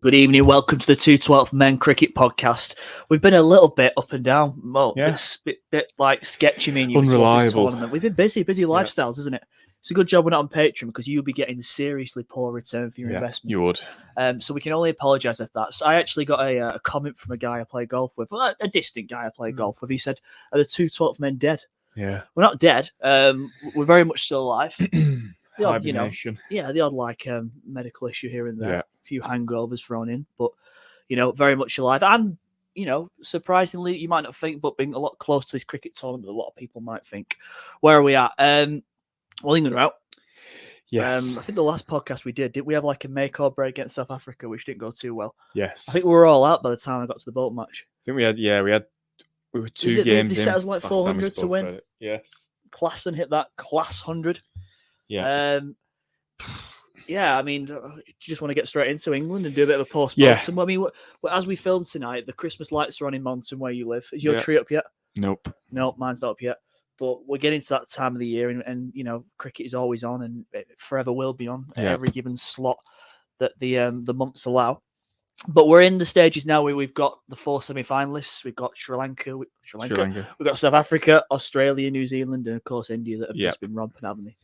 Good evening. Welcome to the 212 Men Cricket Podcast. We've been a little bit up and down. Well, bit like sketchy, me and you. Unreliable. Tournament. We've been busy lifestyles, isn't it? It's a good job we're not on Patreon because you'll be getting seriously poor return for your investment. You would. So we can only apologise if that. So I actually got a comment from a guy I play golf with, a distant guy I play golf with. He said, "Are the 212 men dead?" Yeah. We're not dead. We're very much still alive. The odd, Hibernation. the odd like medical issue here and there. Yeah. A few hangovers thrown in, but very much alive. And surprisingly, you might not think, but being a lot closer to this cricket tournament, a lot of people might think. Where are we at? Well, England are out. Yes. I think the last podcast we did we have like a make or break against South Africa, which didn't go too well. Yes. I think we were all out by the time I got to the boat match. I think we were two games they set us like 400 to win. Yes. Classen hit that class 100. Yeah. I mean, do you just want to get straight into England and do a bit of a post-mortem? Yeah. I mean, as we film tonight, the Christmas lights are on in Monton where you live. Is your tree up yet? Nope. No, mine's not up yet. But we're getting to that time of the year, and cricket is always on, and it forever will be on at every given slot that the months allow. But we're in the stages now where we've got the 4 semi-finalists. We've got Sri Lanka. We've got South Africa, Australia, New Zealand, and of course India that have just been romping, haven't they?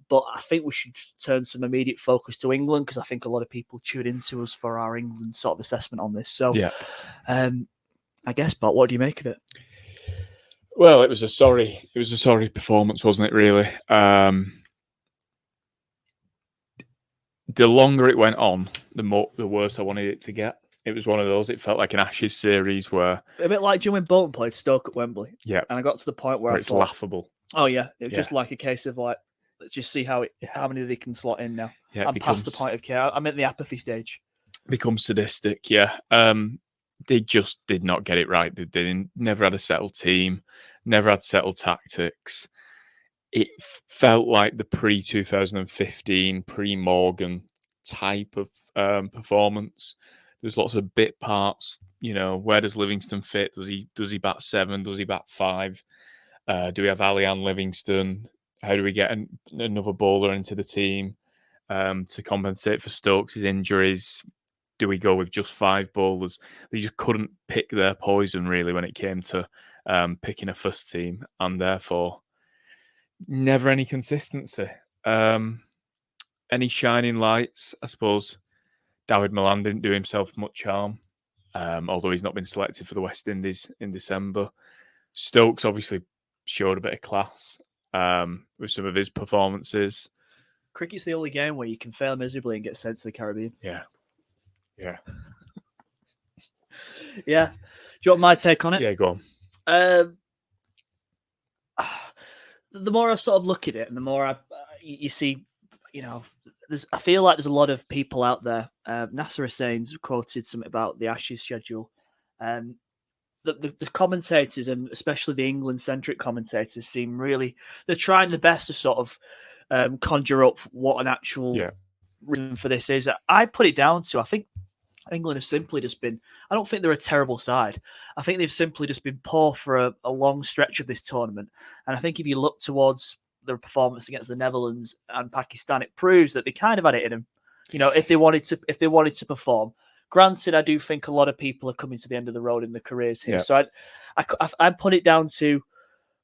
But I think we should turn some immediate focus to England because I think a lot of people tuned into us for our England sort of assessment on this. So, I guess, Bob, what do you make of it? Well, it was a sorry performance, wasn't it? Really. The longer it went on, the worse I wanted it to get. It was one of those. It felt like an Ashes series where a bit like when Bolton played Stoke at Wembley. Yeah, and I got to the point where it's laughable. Oh yeah, it was just like a case of like, let's just see how many they can slot in now. Yeah, I'm past the point of care. I'm at the apathy stage. Becomes sadistic. Yeah. They just did not get it right. They never had a settled team, never had settled tactics. It felt like the pre-2015, pre-Morgan type of performance. There's lots of bit parts. Where does Livingston fit? Does he bat 7? Does he bat 5? Do we have Alian Livingston? How do we get another bowler into the team to compensate for Stokes' injuries? Do we go with just 5 bowlers? They just couldn't pick their poison really when it came to picking a first team, and therefore never any consistency. Any shining lights? I suppose Dawid Malan didn't do himself much harm, although he's not been selected for the West Indies in December. Stokes obviously showed a bit of class with some of his performances. Cricket's the only game where you can fail miserably and get sent to the Caribbean. Yeah. Yeah. Do you want my take on it? Yeah, go on. The more I sort of look at it, and the more you see, I feel like there's a lot of people out there. Nasser Hussain's quoted something about the Ashes schedule. The commentators, and especially the England-centric commentators, seem really they're trying the best to sort of conjure up what an actual reason for this is. I put it down to I think England have simply just been. I don't think they're a terrible side. I think they've simply just been poor for a long stretch of this tournament. And I think if you look towards their performance against the Netherlands and Pakistan, it proves that they kind of had it in them. If they wanted to perform. Granted, I do think a lot of people are coming to the end of the road in their careers here. Yeah. So I put it down to,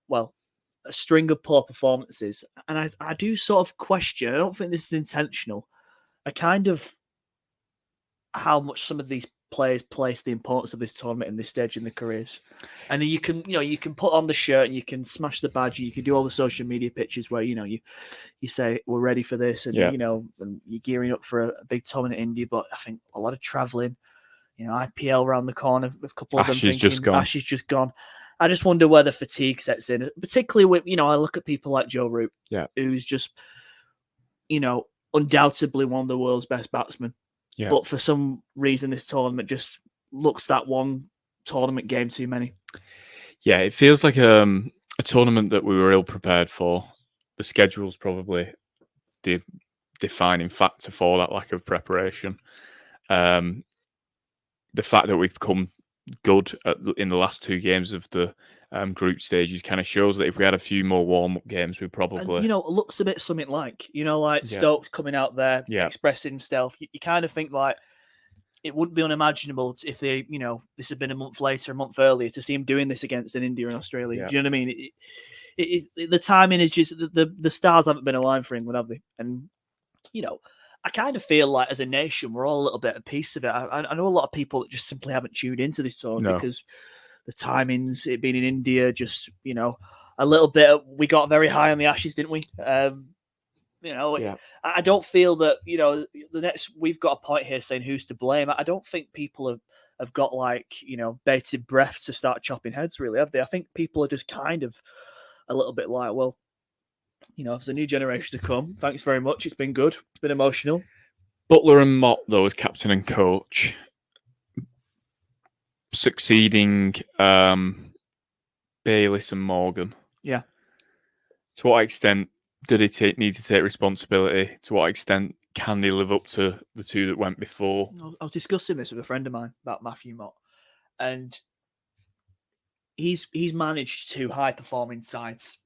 well, a string of poor performances. And I do sort of question, I don't think this is intentional, a kind of how much some of these players place the importance of this tournament in this stage in their careers. And then you can put on the shirt and you can smash the badge and you can do all the social media pictures where, you say we're ready for this and, and you're gearing up for a big tournament in India. But I think a lot of traveling, IPL around the corner, a couple of them thinking Ashes just gone. I just wonder where the fatigue sets in, particularly with, I look at people like Joe Root, who's just, undoubtedly one of the world's best batsmen. Yeah. But for some reason, this tournament just looks that one tournament game too many. Yeah, it feels like a tournament that we were ill prepared for. The schedule's probably the defining factor for that lack of preparation. The fact that we've come good in the last 2 games of the group stages kind of shows that if we had a few more warm-up games, we probably... And, it looks a bit something like, Stokes coming out there, expressing himself. You kind of think like, it wouldn't be unimaginable if they, this had been a month later, a month earlier, to see him doing this against an India and Australia. Yeah. Do you know what I mean? The timing is just the stars haven't been aligned for England, have they? And I kind of feel like as a nation we're all a little bit at peace of it. I know a lot of people that just simply haven't tuned into this tournament because the timings, it being in India, just a little bit. We got very high on the Ashes, didn't we? I don't feel that the next we've got a point here saying who's to blame. I don't think people have got bated breath to start chopping heads, really, have they? I think people are just kind of a little bit like, well, if there's a new generation to come, thanks very much. It's been good. It's been emotional. Butler and Mott, though, as captain and coach, succeeding Bayliss and Morgan. Yeah. To what extent did he need to take responsibility? To what extent can they live up to the two that went before? I was discussing this with a friend of mine about Matthew Mott, and he's managed two high-performing sides.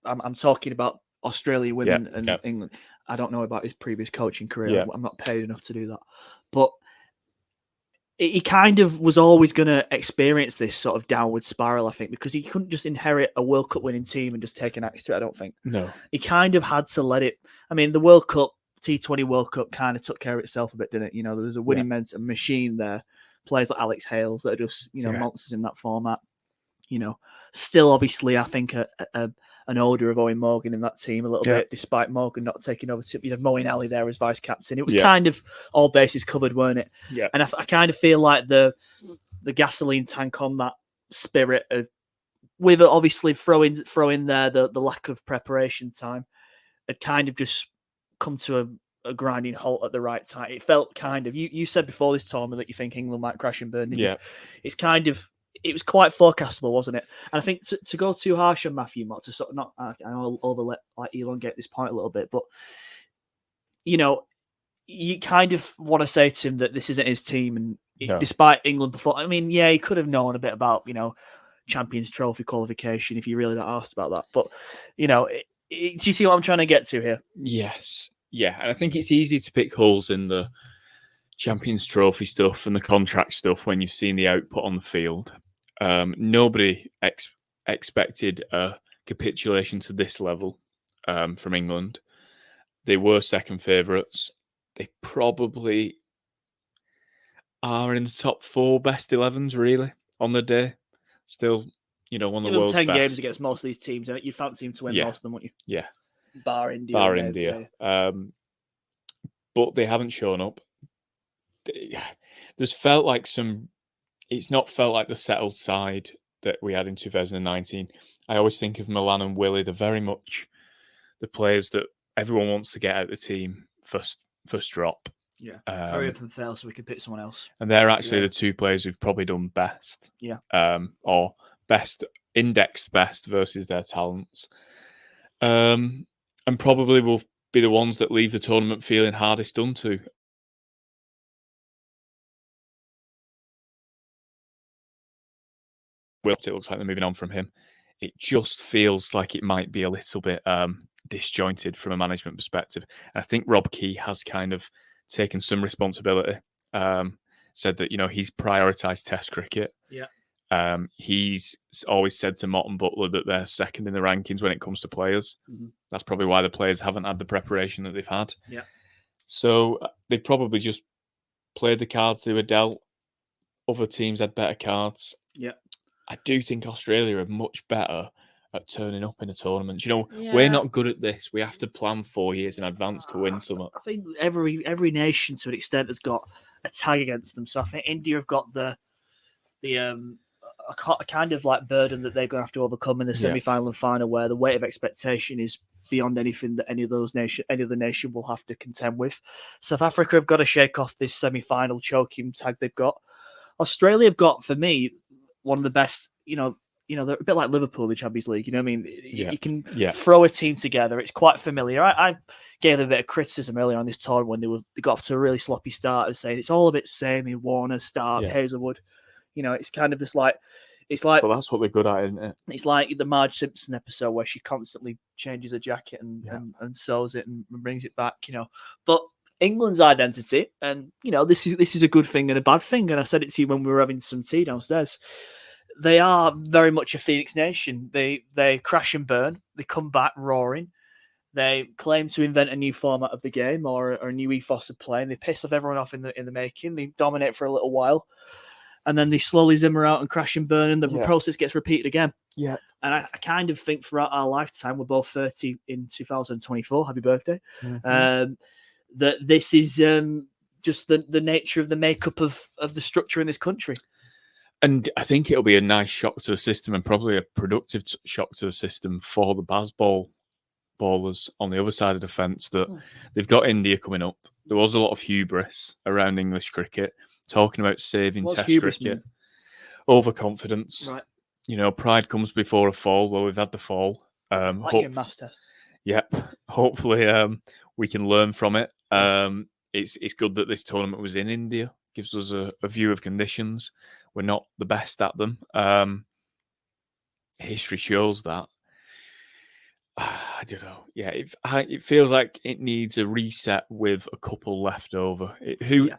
I'm talking about Australia women and England. I don't know about his previous coaching career. I'm not paid enough to do that. But he kind of was always going to experience this sort of downward spiral, I think, because he couldn't just inherit a World Cup winning team and just take an axe to it, I don't think. No. He kind of had to let it... I mean, the World Cup, T20 World Cup kind of took care of itself a bit, didn't it? There was a winning machine there. Players like Alex Hales that are just, monsters in that format. Still, obviously, I think an odor of Owen Morgan in that team a little bit, despite Morgan not taking over. Moeen Ali there as vice captain. It was kind of all bases covered, weren't it? Yeah. And I kind of feel like the gasoline tank on that spirit of, with obviously throw in there the lack of preparation time, had kind of just come to a grinding halt at the right time. It felt kind of, you said before this tournament that you think England might crash and burn, didn't you? It's kind of, it was quite forecastable, wasn't it? And I think to go too harsh on Matthew Mott, to sort of not, I know elongate this point a little bit, but you kind of want to say to him that this isn't his team, and despite England before, I mean, he could have known a bit about Champions Trophy qualification if you really that asked about that. But do you see what I'm trying to get to here? Yes, and I think it's easy to pick holes in the Champions Trophy stuff and the contract stuff when you've seen the output on the field. Nobody expected a capitulation to this level from England. They were second favourites. They probably are in the top 4 best 11s, really, on the day. Still, one of the world's 10 best. games against most of these teams, and you'd fancy him to win most of them, wouldn't you? Yeah. Bar India. But they haven't shown up. There's felt like it's not felt like the settled side that we had in 2019. I always think of Milan and Willie. They're very much the players that everyone wants to get out of the team first drop. Yeah. Hurry up and fail so we can pick someone else. And they're actually the two players who've probably done best. Yeah. Or indexed best versus their talents. And probably will be the ones that leave the tournament feeling hardest done to. It looks like they're moving on from him. It just feels like it might be a little bit disjointed from a management perspective. And I think Rob Key has kind of taken some responsibility. Said that he's prioritised Test cricket. Yeah. He's always said to Mott and Butler that they're second in the rankings when it comes to players. Mm-hmm. That's probably why the players haven't had the preparation that they've had. Yeah. So they probably just played the cards they were dealt. Other teams had better cards. Yeah. I do think Australia are much better at turning up in a tournament. We're not good at this. We have to plan 4 years in advance to win something. I think every nation to an extent has got a tag against them. So I think India have got the a kind of like burden that they're going to have to overcome in the semi-final and final, where the weight of expectation is beyond anything that any other nation will have to contend with. South Africa have got to shake off this semi-final choking tag they've got. Australia have got, for me, one of the best. They're a bit like Liverpool in the Champions League. You know what I mean? You can throw a team together. It's quite familiar. I gave them a bit of criticism earlier on this tournament when they got off to a really sloppy start of saying it's all a bit samey. Warner, Stark, Hazelwood. It's kind of just like Well, that's what they're good at, isn't it? It's like the Marge Simpson episode where she constantly changes her jacket and sews it and brings it back. But England's identity, and this is a good thing and a bad thing. And I said it to you when we were having some tea downstairs. They are very much a Phoenix nation. They crash and burn. They come back roaring. They claim to invent a new format of the game or a new ethos of play, and they piss off everyone off in the making. They dominate for a little while, and then they slowly zimmer out and crash and burn, and the process gets repeated again. Yeah. And I kind of think throughout our lifetime, we're both 30 in 2024. Happy birthday! That this is just the nature of the makeup of the structure in this country. And I think it'll be a nice shock to the system, and probably a productive shock to the system for the Bazball ballers on the other side of the fence, that they've got India coming up. There was a lot of hubris around English cricket, talking about saving What's Test hubris cricket. mean? Overconfidence. Right. Pride comes before a fall. Well, we've had the fall. Like your maths tests. Yep. Hopefully, we can learn from it. It's good that this tournament was in India. Gives us a view of conditions. We're not the best at them. History shows that. I don't know. Yeah, it feels like it needs a reset with a couple left over. Who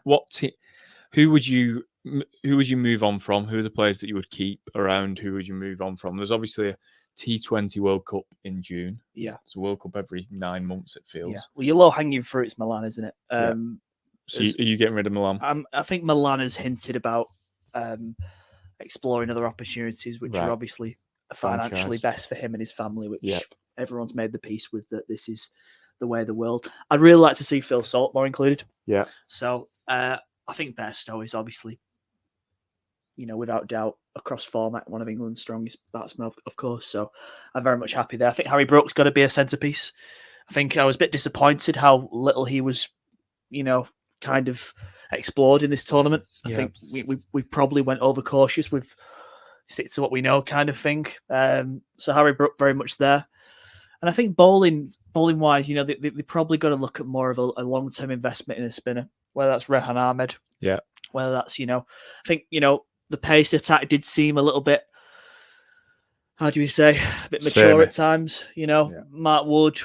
would you move on from? Who are the players that you would keep around? Who would you move on from? There's obviously a T20 World Cup in June. Yeah, it's a World Cup every 9 months. It feels. Yeah. Well, your low hanging fruit's Milan, isn't it? So are you getting rid of Milan? I think Milan has hinted about exploring other opportunities, which are obviously financially best for him and his family, which everyone's made the peace with, that this is the way of the world. I'd really like to see Phil Salt more included. Yeah. So I think Bairstow is obviously, without doubt, across format, one of England's strongest batsmen, of course. So I'm very much happy there. I think Harry Brook's got to be a centrepiece. I think I was a bit disappointed how little he was, kind of explored in this tournament. I think we probably went overcautious with stick to what we know kind of thing. So Harry Brook very much there. And I think bowling wise, they probably got to look at more of a long-term investment in a spinner, whether that's Rehan Ahmed. Yeah. Whether that's, I think, the pace attack did seem a little bit, how do we say, a bit mature at times. Mark Wood,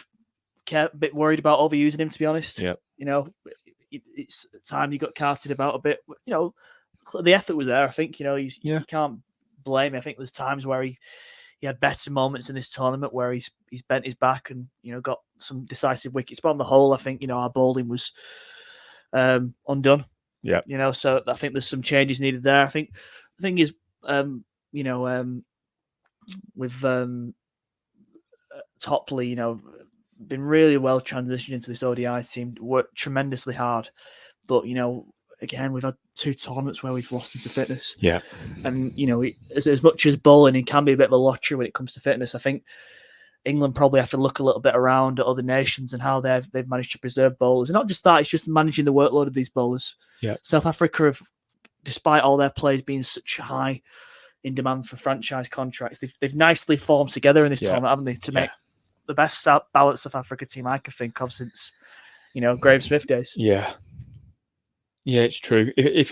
a bit worried about overusing him, to be honest. Yeah. It's time you got carted about a bit. The effort was there. I think, you can't blame him. I think there's times where he had better moments in this tournament where he's bent his back and got some decisive wickets. But on the whole, I think our bowling was undone. Yeah. So I think there's some changes needed there. I think the thing is, with Topley, been really well transitioned into this ODI team. Worked tremendously hard, but again, we've had 2 tournaments where we've lost into fitness. Yeah. And, as much as bowling, it can be a bit of a lottery when it comes to fitness. I think England probably have to look a little bit around at other nations and how they've managed to preserve bowlers. And not just that, it's just managing the workload of these bowlers. Yeah. South Africa have, despite all their players being such high in demand for franchise contracts, they've nicely formed together in this tournament, haven't they, to make the best balanced South Africa team I can think of since, Graham Smith days. Yeah. Yeah, it's true. Do you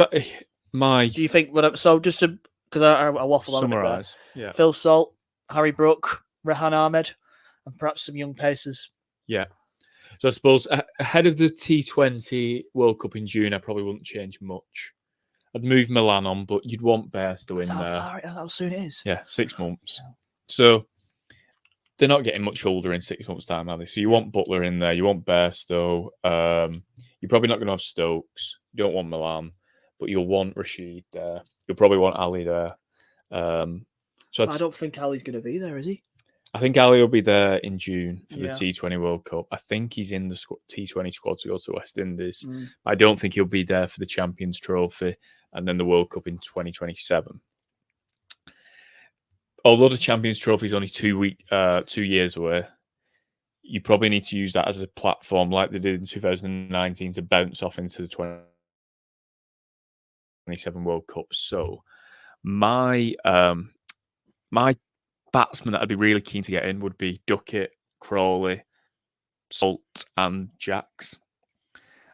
think? So just to, because I waffle on a bit there. Yeah. Phil Salt, Harry Brook, Rehan Ahmed, and perhaps some young pacers. Yeah. So I suppose ahead of the T20 World Cup in June, I probably wouldn't change much. I'd move Milan on, but you'd want Bairstow in there. How soon it is? Yeah, 6 months. Yeah. So they're not getting much older in 6 months' time, are they? So you want Butler in there, you want Bairstow. You're probably not going to have Stokes. You don't want Milan, but you'll want Rashid there. You'll probably want Ali there. So I don't think Ali's going to be there, is he? I think Ali will be there in June for the T20 World Cup. I think he's in the T20 squad to go to West Indies. I don't think he'll be there for the Champions Trophy and then the World Cup in 2027. Although the Champions Trophy is only 2 years away, you probably need to use that as a platform like they did in 2019 to bounce off into the 2027 World Cup. So my batsman that I'd be really keen to get in would be Duckett, Crawley, Salt and Jacks.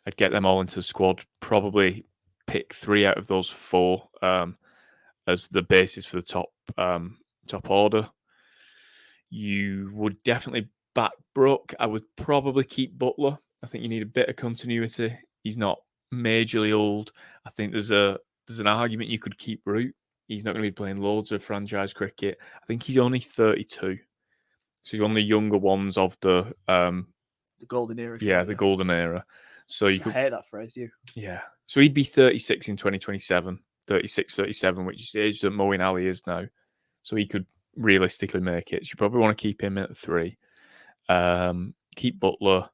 I'd get them all into the squad, probably pick 3 out of those 4 as the basis for the top order. You would definitely back Brook. I would probably keep Butler. I think you need a bit of continuity. He's not majorly old. I think there's an argument you could keep Root. He's not going to be playing loads of franchise cricket. I think he's only 32. So he's one of the younger ones of the golden era. The golden era. So you I could hate that phrase, you. Yeah. So he'd be 36 in 2027, 36, 37, which is the age that Moeen Ali is now. So he could realistically make it. So you probably want to keep him at 3. Keep Butler.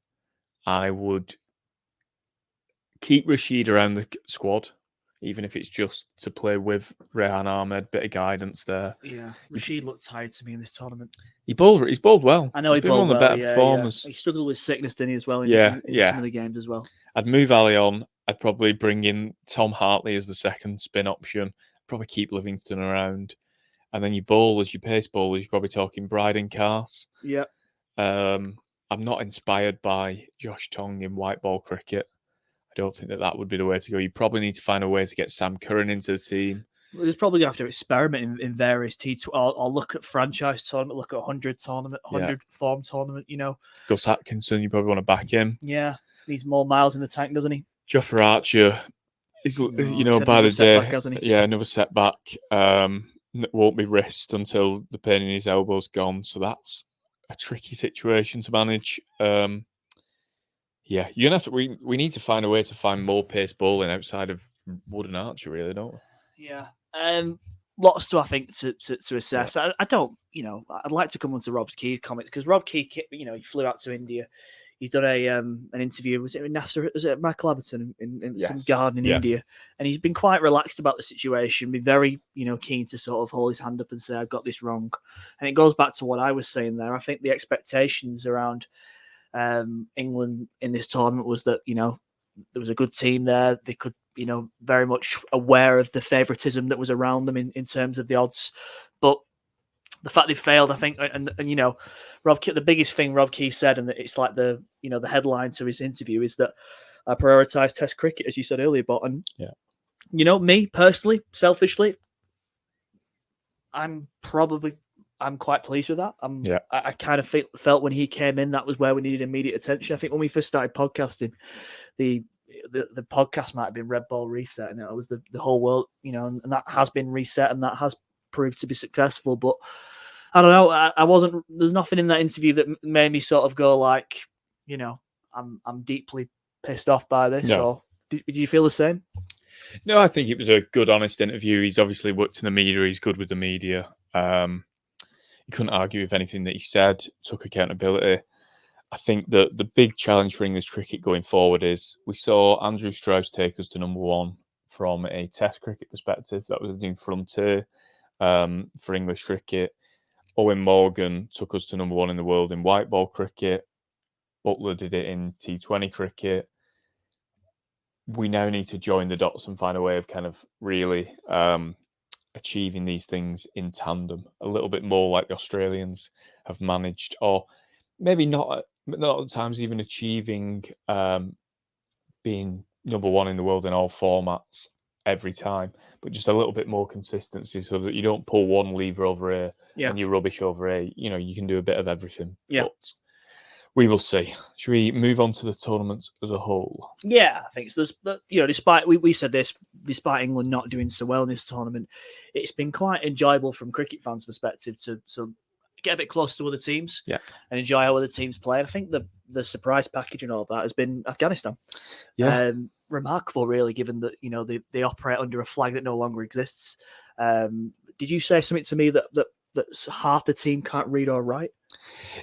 I would keep Rashid around the squad, even if it's just to play with Rehan Ahmed, bit of guidance there. Yeah, Rashid looked tired to me in this tournament. He's bowled well. I know he's been one of the better performers. He struggled with sickness, didn't he, as well, in some of the games as well. I'd move Ali on. I'd probably bring in Tom Hartley as the second spin option. Probably keep Livingston around. And then your bowlers, your pace bowlers, you're probably talking Bryden Cars. Yeah. I'm not inspired by Josh Tong in white ball cricket. I don't think that would be the way to go. You probably need to find a way to get Sam Curran into the team. Well, there's probably going to have to experiment in various T2 or look at franchise tournament, look at 100 tournament, 100 form tournament, Gus Atkinson, you probably want to back him. Yeah, needs more miles in the tank, doesn't he? Jofra Archer is, by the day, another setback. Won't be risked until the pain in his elbow's gone. So that's a tricky situation to manage. You're gonna have to. We need to find a way to find more pace bowling outside of Wood and Archer, really, don't we? Yeah. Lots to, I think, to assess. Yeah. I don't, I'd like to come on to Rob Key's comments because Rob Key, he flew out to India. He's done an interview. Was it with Nasser? Was it Michael Aberton in some garden in India? And he's been quite relaxed about the situation. Been very, keen to sort of hold his hand up and say, "I've got this wrong." And it goes back to what I was saying there. I think the expectations around England in this tournament was that there was a good team there. They could, very much aware of the favouritism that was around them in terms of the odds, but the fact they failed, I think, and Rob Key, the biggest thing Rob Key said, and it's like the headline to his interview is that I prioritise Test cricket, as you said earlier, but me personally, selfishly, I'm quite pleased with that. I kind of felt when he came in, that was where we needed immediate attention. I think when we first started podcasting, the podcast might have been Red Ball Reset, and it was the whole world, and that has been reset, and that has proved to be successful. But I don't know. I wasn't. There's nothing in that interview that made me sort of go like, I'm deeply pissed off by this. No. Or do you feel the same? No, I think it was a good, honest interview. He's obviously worked in the media. He's good with the media. You couldn't argue with anything that he said. Took accountability. I think that the big challenge for English cricket going forward is we saw Andrew Strauss take us to number 1 from a Test cricket perspective. That was a new frontier for English cricket. Owen Morgan took us to number 1 in the world in white ball cricket. Butler did it in T20 cricket. We now need to join the dots and find a way of kind of really achieving these things in tandem, a little bit more like the Australians have managed, or maybe not at times even achieving being number 1 in the world in all formats every time, but just a little bit more consistency so that you don't pull one lever over here and you're rubbish over here. You can do a bit of everything. Yeah. But we will see. Should we move on to the tournament as a whole? Yeah, I think so. But despite we said this, despite England not doing so well in this tournament, it's been quite enjoyable from cricket fans' perspective to get a bit close to other teams, and enjoy how other teams play. I think the surprise package and all that has been Afghanistan. Yeah, remarkable, really, given that they operate under a flag that no longer exists. Did you say something to me that half the team can't read or write?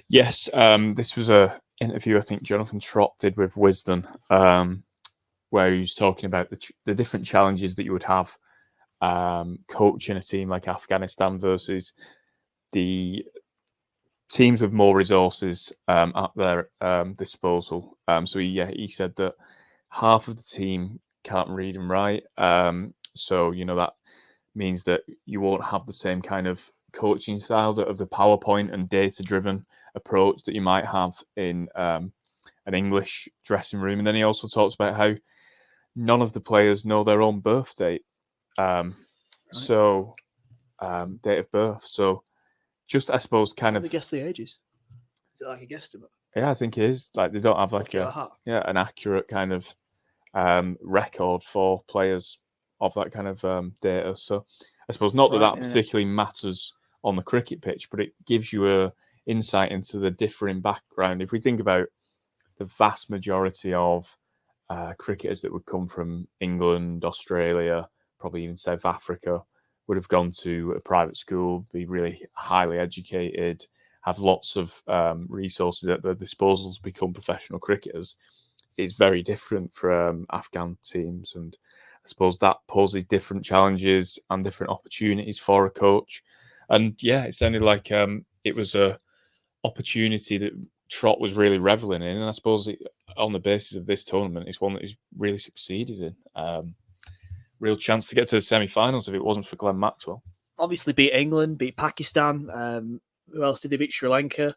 Yes, this was a interview I think Jonathan Trott did with Wisdom, where he was talking about the different challenges that you would have coaching a team like Afghanistan versus the teams with more resources at their disposal. So he said that half of the team can't read and write. So that means that you won't have the same kind of coaching style of the PowerPoint and data-driven approach that you might have in an English dressing room. And then he also talks about how none of the players know their own birth date. So date of birth. So just, I suppose, kind of... They guess the ages. Is it like a guesstimate? Yeah, I think it is. Like they don't have like an accurate kind of record for players of that kind of data. So I suppose not that particularly matters on the cricket pitch, but it gives you a insight into the differing background. If we think about the vast majority of cricketers that would come from England, Australia, probably even South Africa, would have gone to a private school, be really highly educated, have lots of resources at their disposal to become professional cricketers. It's very different from Afghan teams, and I suppose that poses different challenges and different opportunities for a coach. And yeah, it sounded like it was a opportunity that Trott was really reveling in, and I suppose on the basis of this tournament, it's one that he's really succeeded in. Real chance to get to the semi-finals if it wasn't for Glenn Maxwell. Obviously beat England, beat Pakistan. Who else did they beat? Sri Lanka.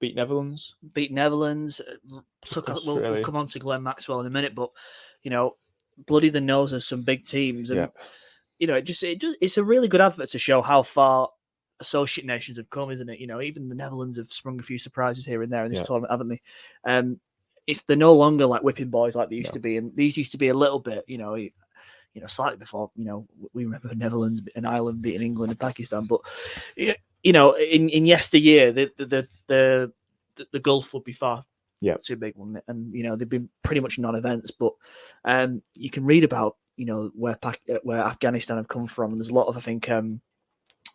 Beat Netherlands. We'll come on to Glenn Maxwell in a minute, but bloody the nose of some big teams, and it's a really good advert to show how far associate nations have come, isn't it? Even the Netherlands have sprung a few surprises here and there in this tournament, haven't they? They're no longer like whipping boys like they used to be, and these used to be a little bit, slightly before. We remember Netherlands and Ireland beating England and Pakistan, but in yesteryear, the Gulf would be far too big, wouldn't it? And they've been pretty much non-events, but you can read about where Afghanistan have come from, and there's a lot of, I think,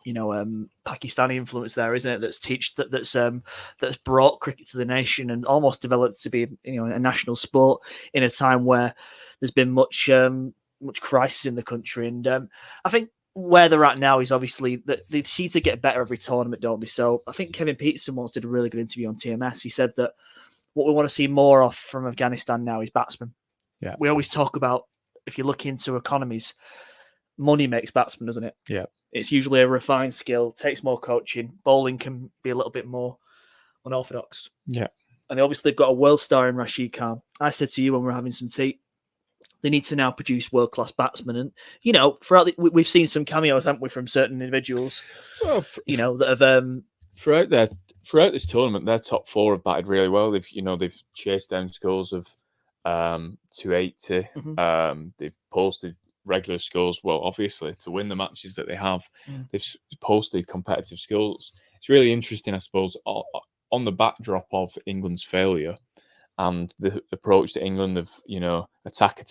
Pakistani influence there, isn't it? That's brought cricket to the nation and almost developed to be a national sport in a time where there's been much crisis in the country. And I think where they're at now is obviously that they seem to get better every tournament, don't they? So I think Kevin Peterson once did a really good interview on TMS. He said that what we want to see more of from Afghanistan now is batsmen. Yeah. We always talk about, if you look into economies, money makes batsmen, doesn't it? Yeah. It's usually a refined skill, takes more coaching. Bowling can be a little bit more unorthodox. Yeah. And obviously they've got a world star in Rashid Khan. I said to you when we were having some tea, they need to now produce world-class batsmen. And, we've seen some cameos, haven't we, from certain individuals, that have... Throughout this tournament, their top four have batted really well. They've chased down scores of 280. Mm-hmm. They've posted regular scores, well, obviously, to win the matches that they have. They've posted competitive scores. It's really interesting, I suppose, on the backdrop of England's failure and the approach to England of, attack.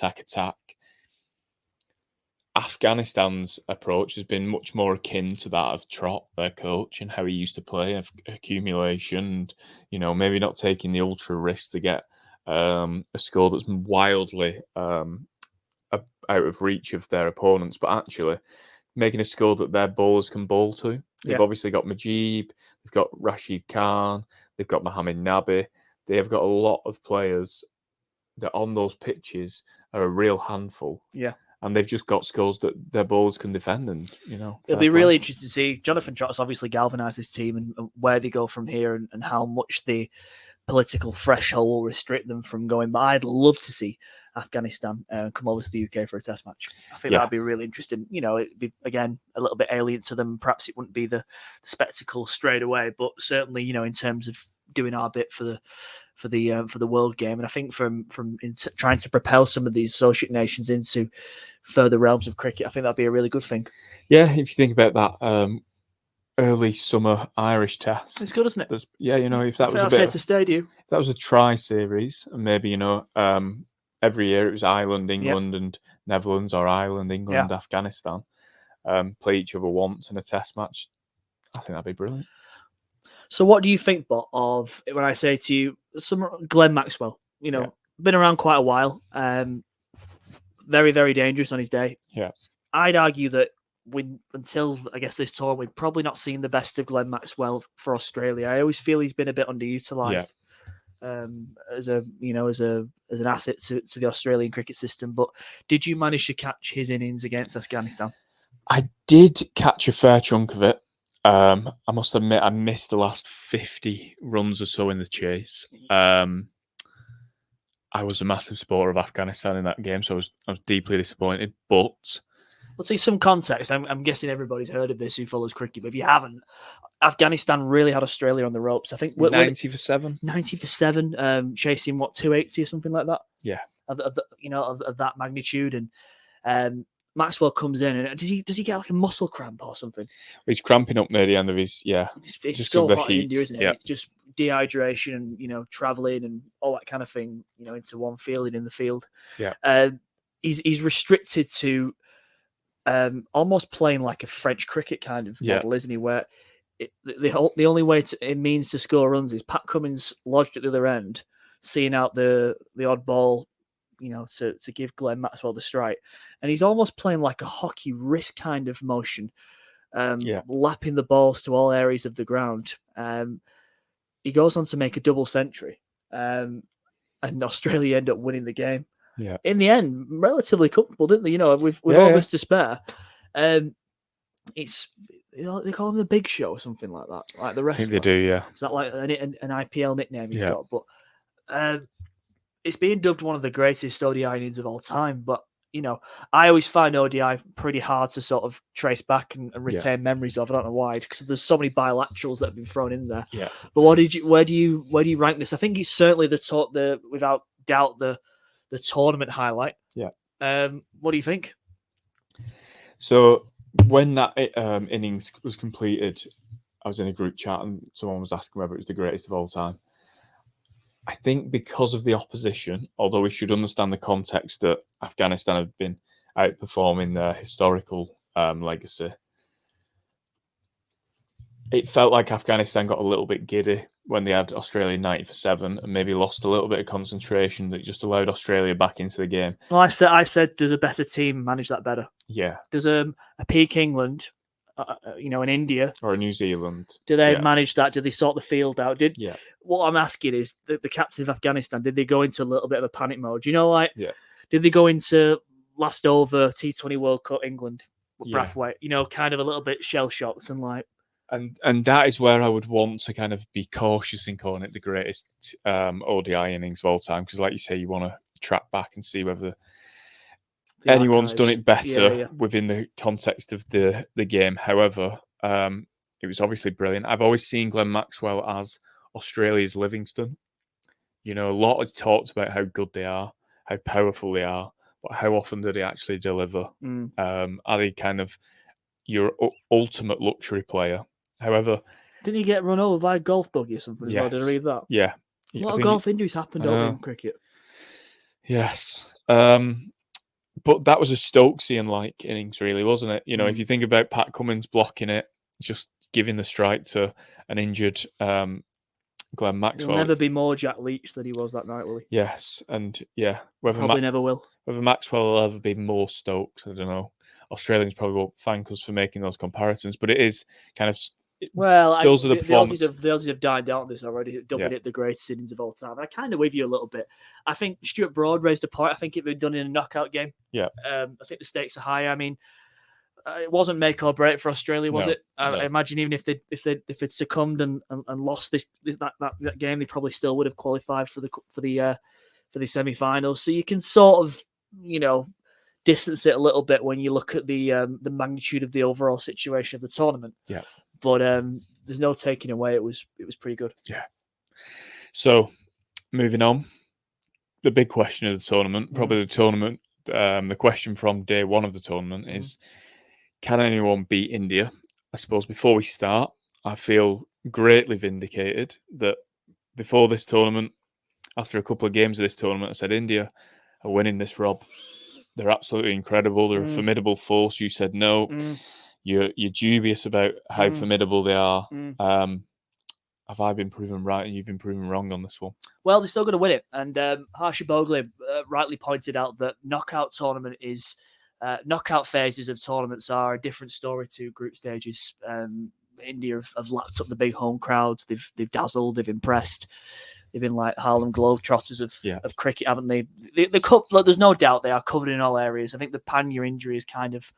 Afghanistan's approach has been much more akin to that of Trott, their coach, and how he used to play, of accumulation, and, maybe not taking the ultra risk to get a score that's wildly out of reach of their opponents, but actually making a score that their bowlers can bowl to. They've obviously got Majib, they've got Rashid Khan, they've got Mohammed Nabi. They have got a lot of players that on those pitches are a real handful. Yeah. And they've just got scores that their bowlers can defend, and it'll be really interesting to see. Jonathan Trott's obviously galvanised this team and where they go from here, and how much the political threshold will restrict them from going. But I'd love to see Afghanistan come over to the UK for a test match. I think that'd be really interesting. It'd be, again, a little bit alien to them. Perhaps it wouldn't be the spectacle straight away, but certainly, in terms of doing our bit for the world game. And I think from trying to propel some of these associate nations into further realms of cricket, I think that'd be a really good thing. Yeah, if you think about that early summer Irish test, it's good, isn't it? If that was a bit, here to stay, do you? If that was a tri-series, and maybe every year it was Ireland, England, and Netherlands, or Ireland, England, Afghanistan, play each other once in a test match. I think that'd be brilliant. So what do you think, Bot, of when I say to you, Glenn Maxwell, been around quite a while, very, very dangerous on his day. Yeah. I'd argue that until, I guess, this tour, we've probably not seen the best of Glenn Maxwell for Australia. I always feel he's been a bit underutilised as an asset to the Australian cricket system. But did you manage to catch his innings against Afghanistan? I did catch a fair chunk of it. I must admit, I missed the last 50 runs or so in the chase. I was a massive supporter of Afghanistan in that game, so I was deeply disappointed. But Well, see, some context. I'm guessing everybody's heard of this who follows cricket, but if you haven't, Afghanistan really had Australia on the ropes. I think 90 for 7. 90 for 7, chasing what 280 or something like that. Yeah, Of that magnitude, and Maxwell comes in, and does he get like a muscle cramp or something? he's cramping up near the end of his It's just so of the hot in heat. India, isn't it? Yeah, It's just dehydration and traveling and all that kind of thing. Into one field and in the field. Yeah. He's restricted to almost playing like a French cricket kind of model, isn't he? Where the only way it means to score runs is Pat Cummins lodged at the other end, seeing out the odd ball, to give Glenn Maxwell the strike, and he's almost playing like a hockey wrist kind of motion, lapping the balls to all areas of the ground. He goes on to make a double century, and Australia end up winning the game. Yeah. In the end, relatively comfortable, didn't they? With August to spare. It's they call him the Big Show or something like that, like the wrestler. I think they do, yeah. Is that like an IPL nickname he's got? But it's being dubbed one of the greatest ODI innings of all time. But I always find ODI pretty hard to sort of trace back and retain memories of. I don't know why, because there's so many bilaterals that have been thrown in there. Yeah. But where do you rank this? I think it's certainly the without doubt the tournament highlight. Yeah. What do you think? So when that innings was completed, I was in a group chat and someone was asking whether it was the greatest of all time. I think because of the opposition, although we should understand the context that Afghanistan have been outperforming their historical legacy, it felt like Afghanistan got a little bit giddy when they had Australia 90 for 7 and maybe lost a little bit of concentration that just allowed Australia back into the game. Well, I said does a better team manage that better? Yeah. Does a peak England, in India or a New Zealand, do they manage that? Did they sort the field out? Yeah. What I'm asking is the captain of Afghanistan, did they go into a little bit of a panic mode? Yeah. Did they go into last over T20 World Cup England with Yeah. Brathwaite? Kind of a little bit shell shocked and like. And that is where I would want to kind of be cautious in calling it the greatest ODI innings of all time, because, like you say, you want to track back and see whether anyone's done it better within the context of the game. However, it was obviously brilliant. I've always seen Glenn Maxwell as Australia's Livingston. A lot is talked about how good they are, how powerful they are, but how often do they actually deliver? Are they kind of your ultimate luxury player? However, didn't he get run over by a golf buggy or something? Yes. As well? Did I read that? Yeah. A lot of golf injuries happened over in cricket. Yes. But that was a Stokesian-like innings, really, wasn't it? If you think about Pat Cummins blocking it, just giving the strike to an injured Glenn Maxwell. He'll never be more Jack Leach than he was that night, will he? Yes, and probably never will. Whether Maxwell will ever be more Stokes, I don't know. Australians probably won't thank us for making those comparisons, but it is kind of. Those are the performances. The Aussies have dined out on this already, dubbing it the greatest innings of all time. I kind of with you a little bit. I think Stuart Broad raised a point. I think it had been done in a knockout game. Yeah. I think the stakes are high. I mean, it wasn't make or break for Australia, was it? I imagine even if they'd succumbed and lost that game, they probably still would have qualified for the semi-finals. So you can sort of distance it a little bit when you look at the magnitude of the overall situation of the tournament. Yeah. But there's no taking away. It was pretty good. Yeah. So moving on, the big question of the tournament, probably the question from day one of the tournament is, can anyone beat India? I suppose before we start, I feel greatly vindicated that before this tournament, after a couple of games of this tournament, I said India are winning this, Rob. They're absolutely incredible. They're a formidable force. You said no. You're dubious about how formidable they are. Have I been proven right and you've been proven wrong on this one? Well, they're still going to win it. And Harsha Bhogle rightly pointed out that knockout phases of tournaments are a different story to group stages. India have lapped up the big home crowds. They've dazzled. They've impressed. They've been like Harlem Globetrotters of cricket, haven't they? The cup, there's no doubt they are covered in all areas. I think the Panya injury has kind of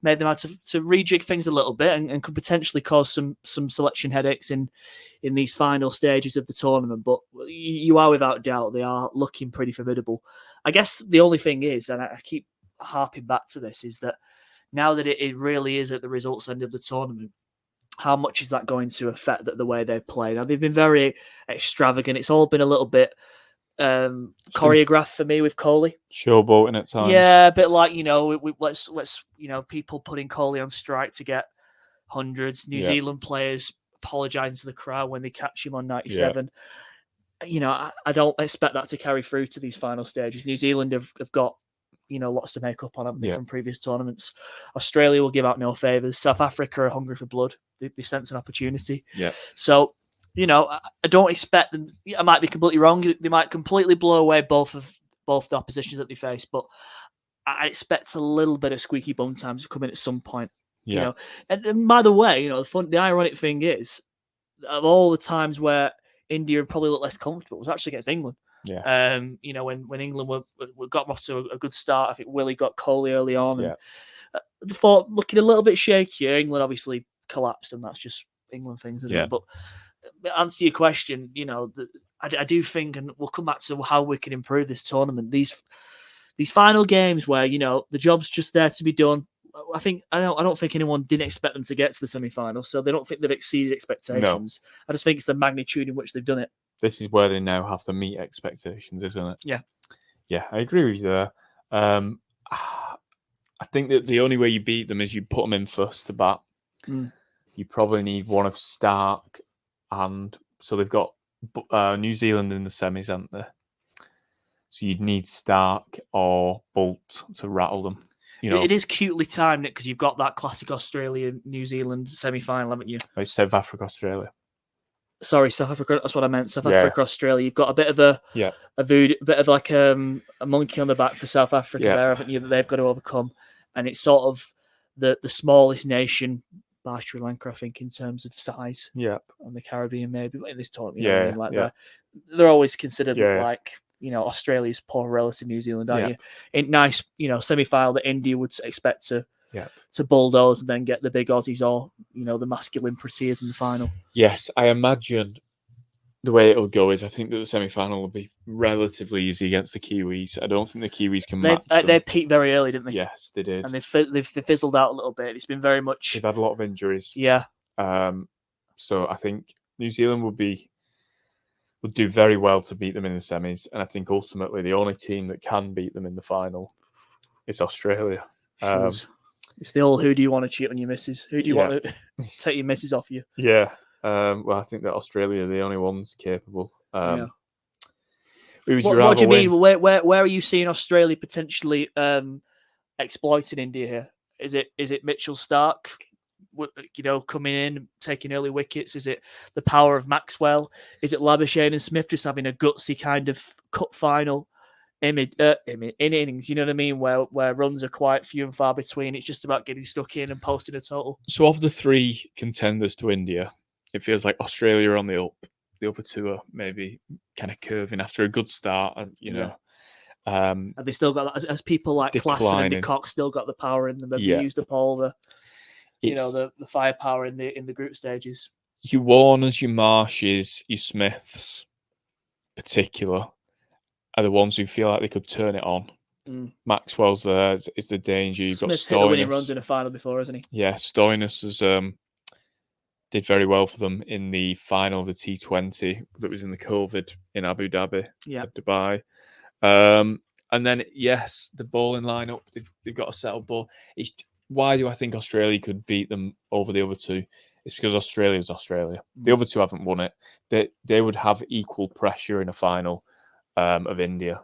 made them have to rejig things a little bit and could potentially cause some selection headaches in these final stages of the tournament. But you are without doubt, they are looking pretty formidable. I guess the only thing is, and I keep harping back to this, is that now that it really is at the results end of the tournament, how much is that going to affect the way they play? Now, they've been very extravagant. It's all been a little bit choreographed for me with Coley. Showboating at times. Yeah, a bit like, let's people putting Coley on strike to get hundreds. New Zealand players apologising to the crowd when they catch him on 97. I don't expect that to carry through to these final stages. New Zealand have got lots to make up on, haven't they, from previous tournaments. Australia will give out no favours. South Africa are hungry for blood. They sense an opportunity. Yeah. So, I don't expect them. I might be completely wrong. They might completely blow away both the oppositions that they face, but I expect a little bit of squeaky bum time to come in at some point. Yeah. And by the way, the ironic thing is, of all the times where India probably looked less comfortable, it was actually against England. Yeah. When England got off to a good start, I think Willie got Coley early on. Yeah. And before looking a little bit shakier, England obviously collapsed, and that's just England things, isn't it? But answer your question, I do think, and we'll come back to how we can improve this tournament. These final games where the job's just there to be done. I don't think anyone didn't expect them to get to the semi-final, so they don't think they've exceeded expectations. No. I just think it's the magnitude in which they've done it. This is where they now have to meet expectations, isn't it? Yeah. Yeah, I agree with you there. I think that the only way you beat them is you put them in first to bat. You probably need one of Stark, and so they've got New Zealand in the semis, aren't they? So you'd need Stark or Bolt to rattle them. It is cutely timed, Nick, because you've got that classic Australia-New Zealand semi-final, haven't you? It's South Africa, Australia. Sorry, South Africa. That's what I meant. South Africa, Australia. You've got a bit of a voodoo, a bit of like a monkey on the back for South Africa there, haven't you? That they've got to overcome, and it's sort of the smallest nation, bar Sri Lanka, I think, in terms of size. Yeah, on the Caribbean, maybe in this tournament. They're always considered like Australia's poor relative New Zealand, aren't you? In nice, semi-final that India would expect to bulldoze and then get the big Aussies or the masculine prettiers in the final. Yes, I imagine the way it'll go is I think that the semi-final will be relatively easy against the Kiwis. I don't think the Kiwis can match them. They peaked very early, didn't they? Yes, they did. And they've fizzled out a little bit. It's been very much. They've had a lot of injuries. Yeah. So I think New Zealand would do very well to beat them in the semis, and I think ultimately the only team that can beat them in the final is Australia. It's the old, who do you want to cheat on your missus? Who do you want to take your missus off you? Yeah. Well, I think that Australia are the only ones capable. What do you mean? Where are you seeing Australia potentially exploiting India here? Is it Mitchell Stark, coming in, taking early wickets? Is it the power of Maxwell? Is it Labuschagne and Smith just having a gutsy kind of cup final innings? You know what I mean? Where runs are quite few and far between. It's just about getting stuck in and posting a total. So of the three contenders to India, it feels like Australia are on the up. The other two are maybe kind of curving after a good start, have they still got, as people like Classen and de Kock still got the power in them? Have they used up all the the firepower in the group stages? Your Warners, your Marshes, your Smiths, particular, are the ones who feel like they could turn it on. Maxwell's there is the danger. You've Smith's got Stoinis. Hit the winning runs in a final before, hasn't he? Yeah, Stoinis has did very well for them in the final of the T20 that was in the COVID in Abu Dhabi, Dubai. And then, yes, the bowling lineup, they've got a settled ball. Why do I think Australia could beat them over the other two? It's because Australia is Australia. The other two haven't won it. They would have equal pressure in a final of India.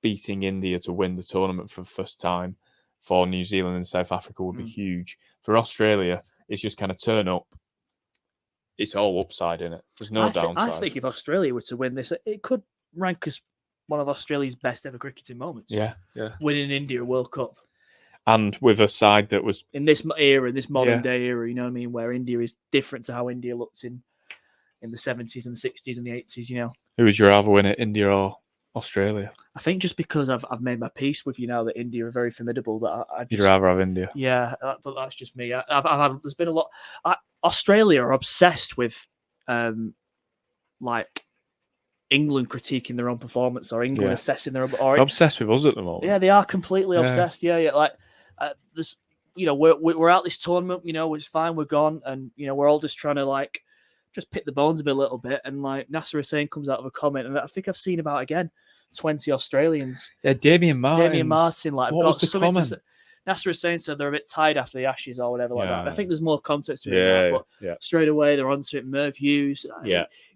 Beating India to win the tournament for the first time for New Zealand and South Africa would be huge. For Australia, it's just kind of turn up. It's all upside in it. There's no downside. I think if Australia were to win this, it could rank as one of Australia's best ever cricketing moments. Yeah. Winning India a World Cup. And with a side that was... in this era, in this modern day era, you know what I mean, where India is different to how India looked in the 70s and the 60s and the 80s, Who would you rather win it, India or Australia? I think just because I've made my peace with that India are very formidable, that you'd rather have India. Yeah, but that's just me. There's been a lot. Australia are obsessed with like England critiquing their own performance or England assessing their own. They're obsessed with us at the moment. Yeah, they are completely obsessed. Yeah. Like we're out this tournament. It's fine. We're gone, and we're all just trying to like just pick the bones of it a little bit. And like Nasser Hussain comes out of a comment, and I think I've seen about again 20 Australians. Yeah, Damien Martin, like, I've what got was the something comment? to say. Nasser Hussain said they're a bit tired after the Ashes or whatever like that. And I think there's more context to it than that, but straight away they're onto it. Merv Hughes,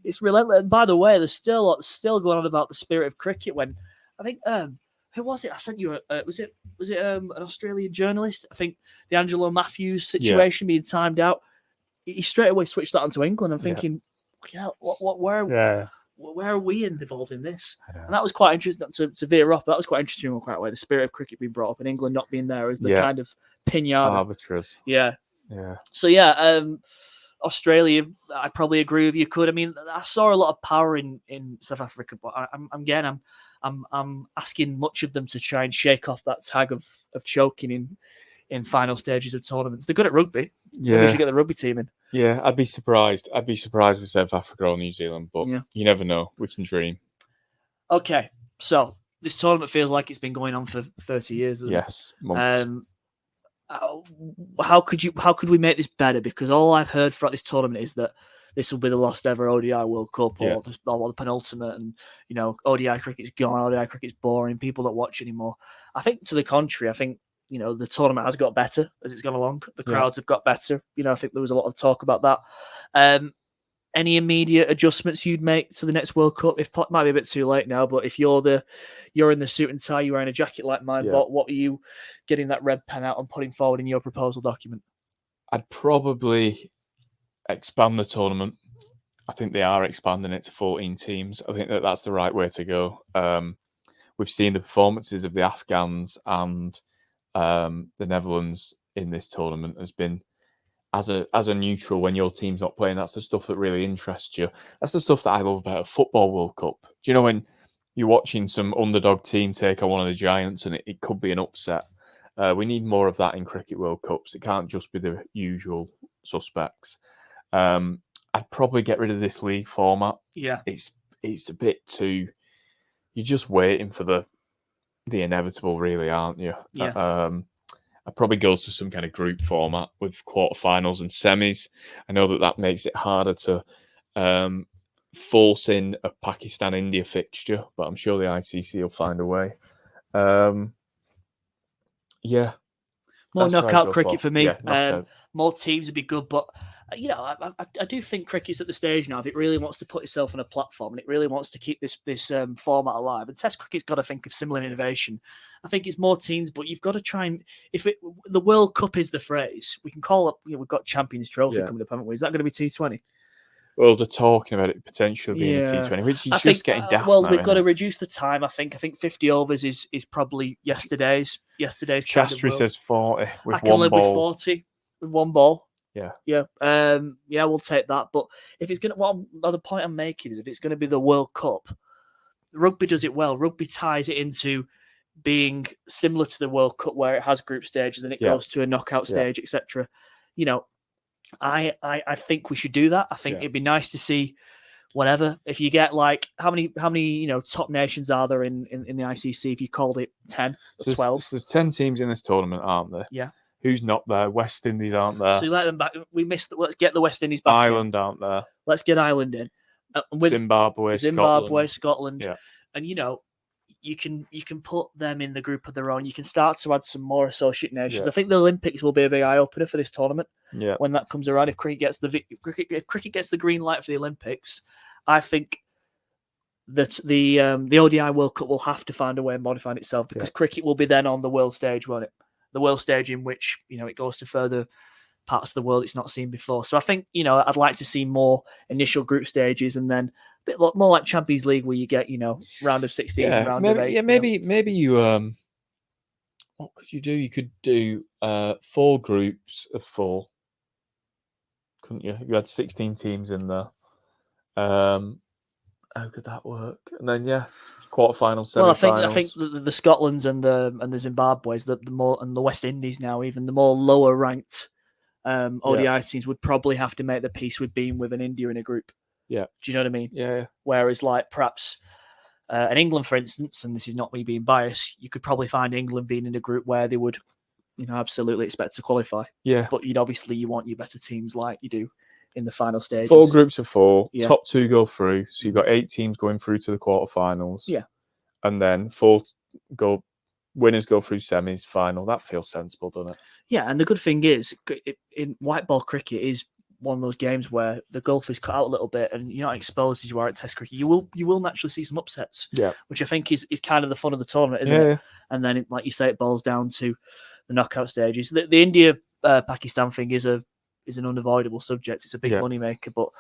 it's relentless. And by the way, there's still going on about the spirit of cricket. When I think who was it? I sent you was it an Australian journalist? I think the Angelo Matthews situation being timed out. He straight away switched that onto England. I'm thinking, where are we involved in this? And that was quite interesting to veer off. But that was quite interesting in quite a way. The spirit of cricket being brought up and England not being there as the kind of pinata. Arbiters. Yeah. So Australia, I probably agree with you. I mean, I saw a lot of power in South Africa, but I'm asking much of them to try and shake off that tag of choking in final stages of tournaments. They're good at rugby. Yeah. Maybe we should get the rugby team in. Yeah, I'd be surprised. I'd be surprised with South Africa or New Zealand, but you never know. We can dream. Okay, so this tournament feels like it's been going on for 30 years. Yes, months. How could we make this better? Because all I've heard throughout this tournament is that this will be the last ever ODI World Cup or the penultimate, and ODI cricket's gone. ODI cricket's boring. People don't watch anymore. I think to the contrary. I think the tournament has got better as it's gone along. The crowds have got better. I think there was a lot of talk about that. Any immediate adjustments you'd make to the next World Cup? It might be a bit too late now, but if you're in the suit and tie, you're wearing a jacket like mine, what are you getting that red pen out and putting forward in your proposal document? I'd probably expand the tournament. I think they are expanding it to 14 teams. I think that's the right way to go. We've seen the performances of the Afghans and the Netherlands in this tournament has been as a neutral when your team's not playing. That's the stuff that really interests you. That's the stuff that I love about a football World Cup. Do you know when you're watching some underdog team take on one of the giants and it could be an upset? We need more of that in cricket World Cups. It can't just be the usual suspects. I'd probably get rid of this league format. Yeah, it's a bit too. You're just waiting for the inevitable, really, aren't you? Yeah. I'd probably go to some kind of group format with quarterfinals and semis. I know that makes it harder to force in a Pakistan-India fixture, but I'm sure the ICC will find a way. More knockout cricket for me. Yeah, more teams would be good, but I do think cricket's at the stage now. If it really wants to put itself on a platform and it really wants to keep this format alive, and Test cricket's got to think of similar innovation. I think it's more teams, but you've got to try and the World Cup is the phrase. We can call it. We've got Champions Trophy coming up, haven't we? Is that going to be T20? Well, they're talking about it potentially being a T20, which is just getting daft. Well, we've got to reduce the time. I think 50 overs is probably yesterday's. Shastri says 40 with I can one live ball. with 40 with one ball. Yeah. We'll take that. But if it's going to, the point I'm making is if it's going to be the World Cup, rugby does it well. Rugby ties it into being similar to the World Cup where it has group stages and it goes to a knockout stage, etc. I think we should do that. I think it'd be nice to see whatever. If you get like how many top nations are there in the ICC? If you called it 10 or 12, there's 10 teams in this tournament, aren't there? Yeah. Who's not there? West Indies aren't there. So you let them back. Let's get the West Indies back. Ireland aren't there. Let's get Ireland in. With Zimbabwe, Scotland. Yeah. And you can put them in the group of their own. You can start to add some more associate nations. I think the Olympics will be a big eye opener for this tournament. Yeah. When that comes around, if cricket gets the green light for the Olympics, I think that the ODI World Cup will have to find a way of modifying itself because cricket will be then on the world stage, won't it? The world stage in which it goes to further parts of the world it's not seen before. So I think I'd like to see more initial group stages and then a bit more like Champions League where you get round of 16 and round of 8. Yeah, maybe you what could you do? You could do 4 groups of 4, couldn't you? You had 16 teams in there. How could that work? And then quarterfinals, semi-finals. Well, I think the Scotlands and the Zimbabwe's, the more, and the West Indies now, even the more lower ranked ODI teams would probably have to make the peace with being with an India in a group. Yeah. Do you know what I mean? Yeah. Whereas, like perhaps an England, for instance, and this is not me being biased, you could probably find England being in a group where they would, absolutely expect to qualify. Yeah. But you want your better teams like you do in the final stages. 4 groups of 4, Yeah. top 2 go through. So you've got 8 teams going through to the quarterfinals. Yeah. And then 4 winners go through semis, final. That feels sensible, doesn't it? Yeah, and the good thing is, in white ball cricket is one of those games where the gulf is cut out a little bit, and you're not exposed as you are at Test cricket. You will naturally see some upsets, Yeah. which I think is kind of the fun of the tournament, isn't it? And then, like you say, it boils down to the knockout stages. The India Pakistan thing is an unavoidable subject. It's a big moneymaker, but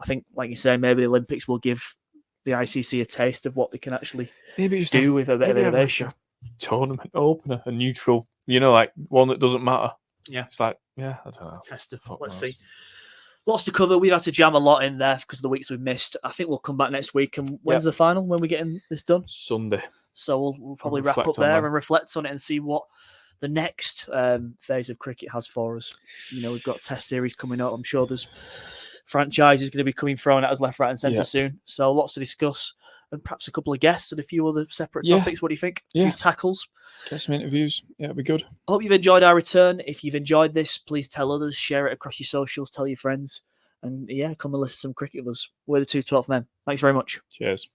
I think, like you say, maybe the Olympics will give the ICC a taste of what they can actually do with a bit of innovation. Like a tournament opener, a neutral, like one that doesn't matter. Yeah, it's like I don't know. Test of let's see. Lots to cover. We've had to jam a lot in there because of the weeks we've missed. I think we'll come back next week. And when's the final? When we're getting this done? Sunday. So we'll probably wrap up there and reflect on it and see what the next phase of cricket has for us. We've got Test series coming up. I'm sure there's franchises going to be coming thrown at us left, right, and centre soon. So lots to discuss, and perhaps a couple of guests and a few other separate topics. What do you think? A few tackles. Get some interviews. Yeah, it'll be good. I hope you've enjoyed our return. If you've enjoyed this, please tell others, share it across your socials, tell your friends, and come and listen to some cricket with us. We're the 212 men. Thanks very much. Cheers.